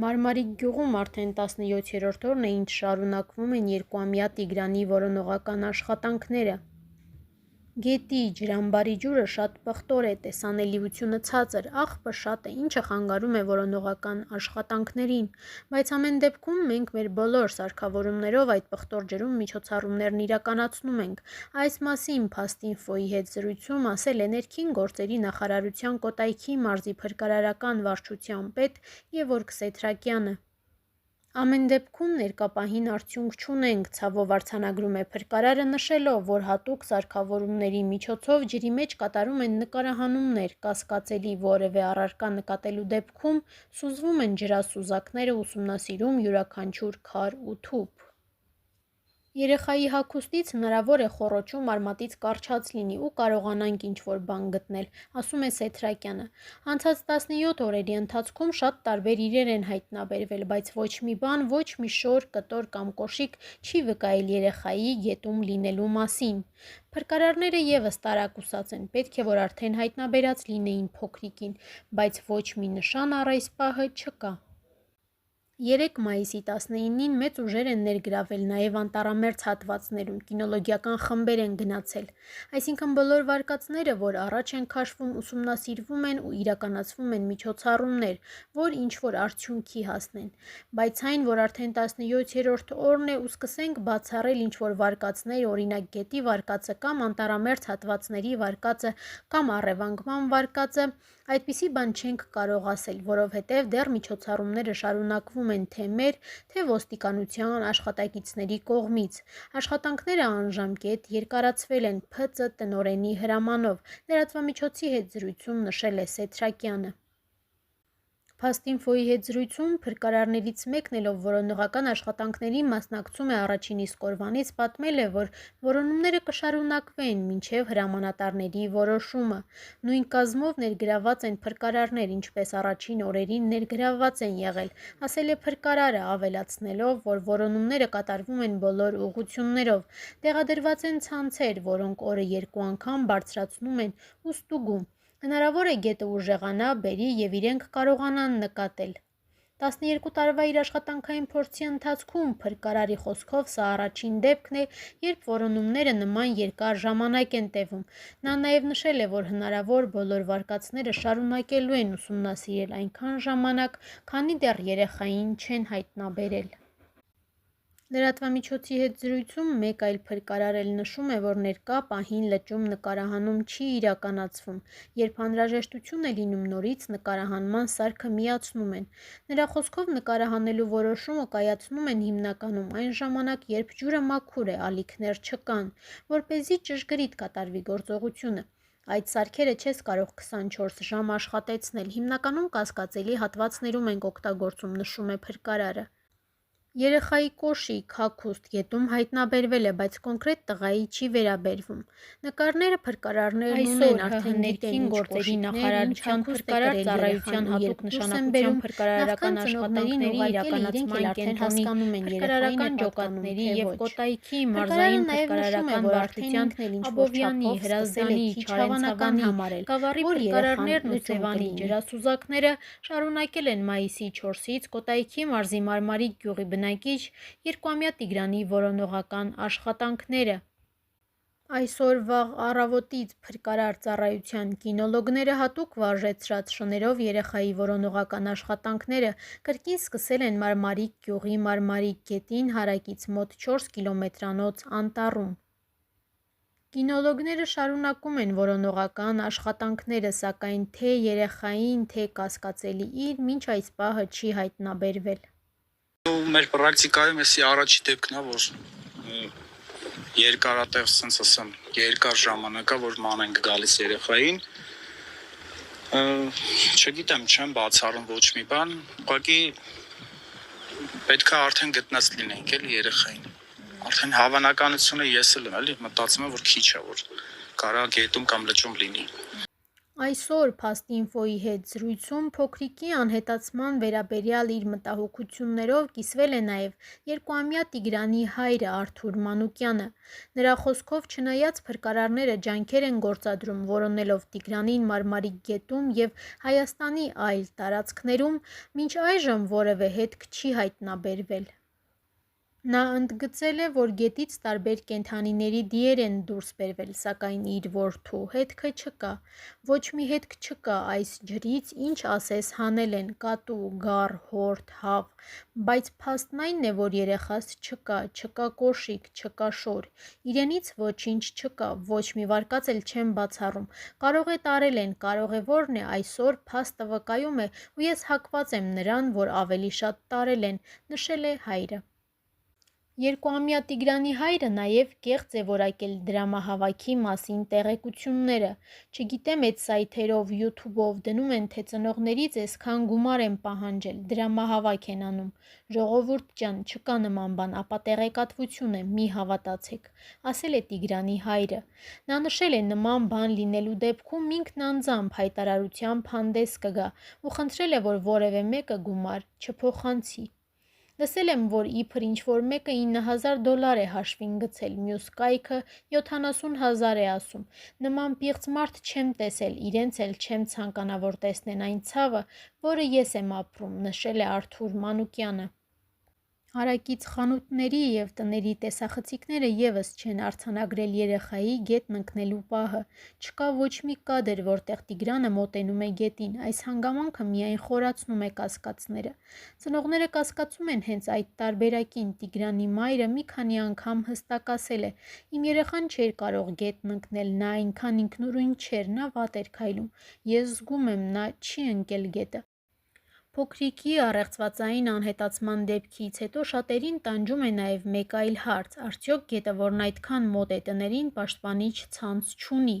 Մարմարիկ գյուղում արդեն 17-րդ օրն է, ինչ շարունակվում են երկուամյա Տիգրանի որոնողական աշխատանքները։ Գետի ջրամբարի ջուրը շատ պղտոր է, տեսանելիությունը ցածր, աղբը շատ է, ինչը խանգարում է որոնողական աշխատանքներին, բայց ամեն դեպքում մենք մեր բոլոր սարքավորումներով այդ պղտոր ջրում միջոցառումներն իրականացնում ենք։ Այս մասին Փաստինֆոյի հետ զրույցում ասել է Ներքին գործերի նախարարության Կոտայքի մարզի փրկարարական վարչության պետ Գևորգ Սեթրակյանը։ Ամեն դեպքում ներկա պահին արդյունք չունենք, ցավով արձանագրում է փրկարարը, նշելով, որ հատուկ սարքավորումների միջոցով ջրի մեջ կատարում են նկարահանումներ, կասկածելի որևէ առարկա նկատելու դեպքում սուզվում են ջրասուզակները, ուսումնասիրում յուրաքանչյուր քար ու թուփ։ Երեխայի հագուստից հնարավոր է խոռոչում արմատից կարճած լինի ու կարողանանք ինչ-որ բան գտնել, ասում է Սեթրակյանը։ Անցած 17 օրերի ընթացքում շատ տարբեր իրեր են հայտնաբերվել, բայց ոչ մի բան, ոչ մի շոր, կտոր կամ կոշիկ չի վկայել երեխայի գետում լինելու մասին։ Փրկարարները ևս տարակուսած են, պետք է որ արդեն հայտնաբերած լինեին փոքրիկին, բայց ոչ մի նշան առ այս պահը չկա։ 3 մայիսի 19-ին մեծ ուժեր են ներգրավել նաև անտառամերձ հատվածներում, կինոլոգիական խմբեր են գնացել, այսինքն բոլոր վարկածները, որ առաջ են քաշվում, ուսումնասիրվում են ու իրականացվում են միջոցառումներ, որ ինչ-որ արդյունքի հասնեն, բայց այն, որ արդեն 17-րդ օրն է ու սկսենք բացառել ինչ-որ վարկածներ, օրինակ գետի վարկածը կամ անտառամերձ հատվածների վարկածը կամ առևանգման վարկածը, այդպիսի բան չենք կարող ասել, որովհետև դեռ միջոցառումները շարունակվում են թե մեր, թե ոստիկանության աշխատակիցների կողմից։ Աշխատանքները անժամկետ երկարացվել են ՓԾ տնօրենի հրամանով, լրատվամիջոցի հետ զրույցում նշել է Սեթրակյանը։ Փաստինֆոյի հետ զրույցում փրկարարներից մեկն էլ, ով որոնողական աշխատանքներին մասնակցում է առաջին իսկ օրվանից, պատմել է, որ որոնումները կշարունակվեն մինչև հրամանատարների որոշումը։ Նույն կազմով ներգրաված են փրկարարներ, ինչպես առաջին օրերին ներգրաված են եղել, ասել է փրկարարը, ավելացնելով, որ որոնումները կատարվում են բոլոր ուղղություններով, տեղադրված են ցանցեր, որոնք օրը 2 անգամ բարձրացնում են ու ստուգում։ Հնարավոր է գետը ուժեղանա, բերի և իրենք կարողանան նկատել։ 12 տարվա իր աշխատանքային փորձի ընթացքում փրկարարի խոսքով սա առաջին դեպքն է, երբ որոնումները նման երկար ժամանակ են տևում։ Նա նաև նշել է, որ հնարավոր բոլոր վարկածները շարունակելու են ուսումնասիրել այնքան ժամանակ, քանի դեռ երեխային չեն հայտնաբերել։ Լրատվամիջոցի հետ զրույցում մեկ այլ փրկարար էլ նշում է, որ ներկա պահին լճում նկարահանում չի իրականացվում, երբ անհրաժեշտություն է լինում նորից նկարահանման սարքը միացնում են։ Նրա խոսքով նկարահանելու որոշումը կայացնում են հիմնականում այն ժամանակ, երբ ջուրը մաքուր է, ալիքներ չկան, որպեսզի ճշգրիտ կատարվի գործողությունը։ Այդ սարքերը չես կարող 24 ժամ աշխատեցնել, հիմնականում կասկածելի հատվածներում ենք օգտագործում, նշում է փրկարարը։ Երեխայի կոշիկ, հագուստ գետում հայտնաբերվել է, բայց կոնկրետ տղայի չի վերաբերվում։ Նկարները փրկարարներն ունեն, արդեն Ներքին գործերի նախարարության փրկարար ծառայության հատուկ նշանակության փրկարարական աշխատանքների իրականացման արդեն հասկանում են փրկարարական ջոկատների և Կոտայքի մարզային փրկարարական վարչության Աբովյանի, Հրազդանի, Չավանական համարել, Գավառի փրկարարներն ու Սևանի ջրասուզակները շարունակել են մայիսի 4-ից Կոտայքի մարզի Մարմարիկ գյուղի բնակիչ երկուամյա Տիգրանի որոնողական աշխատանքները։ Այսօր վաղ առավոտից փրկարար ծառայության կինոլոգները հատուկ վարժեցրած շներով երեխայի որոնողական աշխատանքները կրկին սկսել են Մարմարիկ գյուղի Մարմարիկ գետին հարակից մոտ 4 կիլոմետրանոց անտառում։ Կինոլոգները շարունակում են որոնողական աշխատանքները, սակայն թե երեխային, թե կասկածելի իր մինչ այս պահը չի հայտնաբերվել։ Մեր պրակտիկայում էսի առաջի դեպքն է, որ երկարատև սենց ասեմ, երկար ժամանակա, որ մանենք գալիս երեխային, չգիտեմ, չեմ բացառում ոչ մի բան, ուղղակի պետք է արդեն գտնած լինենք էլի երեխային, արդեն հավանականությունը ես էլ եմ էլի, մտածում եմ, որ քիչ է, որ կարա գետում կամ լճում լինի։ Այսօր Փաստ-Ինֆոյի հետ զրույցում փոքրիկի անհետացման վերաբերյալ իր մտահոգություններով կիսվել է նաև 2-ամյա Տիգրանի հայրը Արթուր Մանուկյանը։ Նրա խոսքով, չնայած փրկարարները ջանքեր են գործադրում որոնելով Տիգրանին Մարմարիկ գետում և Հայաստանի այլ տարածքներում, մինչ այժմ որևէ հետք չի հայտնաբերվել։ Նա ընդգծել է, որ գետից տարբեր կենդանիների դիեր են դուրս բերվել, սակայն իր որդու հետքը չկա։ Ոչ մի հետք չկա այս ջրից, ինչ ասես հանել են՝ կատու, գառ, հորդ, հավ, բայց փաստն այն է, որ երեխաս չկա, չկա կոշիկ, չկա շոր, իրենից ոչինչ չկա, ոչ մի վարկած էլ չեմ բացառում, կարող է տարել են, կարող է որն է, այսօր փաստը վկայում է ու ես հակված եմ նրան, որ ավելի շատ տարել են, նշել է հայրը։ 2-ամյա Տիգրանի հայրը նաև կեղծ է որակել դրամահավաքի մասին տեղեկությունները։ Չգիտեմ էդ սայթերով, յութուբով դնում են, թե ծնողներից այսքան գումար են պահանջել, դրամահավաք են անում։ Ժողովուրդ ջան, չկա նման բան, ապա տեղեկատվություն է, մի հավատացեք, ասել է Տիգրանի հայրը։ Նա նշել է նման բան լինելու դեպքում ինքն անձամբ հայտարարությամբ հանդես կգա ու խնդրել է, որ որևէ մեկը գումար չփոխանցի։ Լսել եմ, որ իբր ինչ-որ մեկը $9,000 է հաշվին գցել, մյուս կայքը 70,000 է ասում։ Նման պիղծ մարդ չեմ տեսել, իրենց էլ չեմ ցանկանա, որ տեսնեն այն ցավը, որը ես եմ ապրում, նշել է Արթուր Մանուկյանը։ Հարակից խանութների և տների տեսախցիկները ևս չեն արձանագրել երեխայի գետն ընկնելու պահը։ Չկա ոչ մի կադր, որտեղ Տիգրանը մոտենում է գետին, այս հանգամանքը միայն խորացնում է կասկածները։ Ծնողները կասկածում են հենց այդ տարբերակին։ Տիգրանի մայրը մի քանի անգամ հստակ ասել է. «Իմ երեխան չէր կարող գետն ընկնել, նա այնքան ինքնուրույն չէր, նա վատ էր քայլում։ Ես զգում եմ, նա չի ընկել գետը»։ Փոքրիկի առեղծվածային անհետացման դեպքից հետո շատերին տանջում է նաև մեկ այլ հարց՝ արդյոք գետը, որն այդքան մոտ է տներին, պաշտպանիչ ցանց չունի։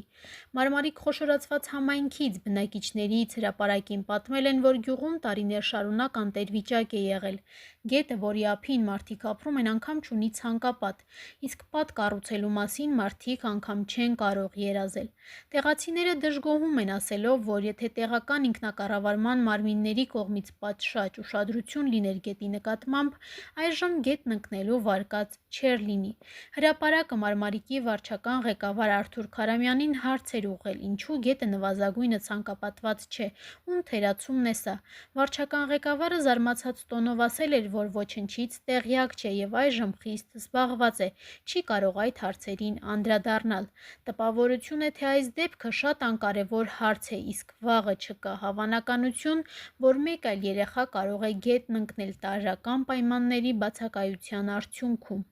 Մարմարիկ խոշորացված համայնքից բնակիչներից հրապարակին պատմել են, որ գյուղում տարիներ շարունակ անտերվիճակ է եղել։ Գետը, որի ափին մարդիկ ապրում են, անգամ չունի ցանկապատ, իսկ պատ կառուցելու մասին մարդիկ անգամ չեն կարող երազել։ Տեղացիները դժգոհում են, ասելով, որ եթե տեղական ինքնակառավարման մարմինների կողմից պատշաճ ուշադրություն լիներ գետի նկատմամբ, այժմ գետն ընկնելու վարկած չէր լինի։ Հրապարակը Մարմարիկի վարչական ղեկավար Արթուր Քարամյանին հարց էր ուղղել՝ ինչու գետը նվազագույնը ցանկապատված չէ, ում թերացումն է սա։ Վարչական ղեկավարը զարմացած տոնով ասել էր, որ ոչնչից տեղյակ չէ և այժմ խիստ զբաղված է, չի կարող այդ հարցերին անդրադառնալ։ Տպավորություն է, թե այս դեպքը շատ անկարևոր հարց է, իսկ վաղը չկա հավանականություն, որ մեկ այլ երեխա կարող է գետն ընկնել տարրական պայմանների բացակայության արդյունքում։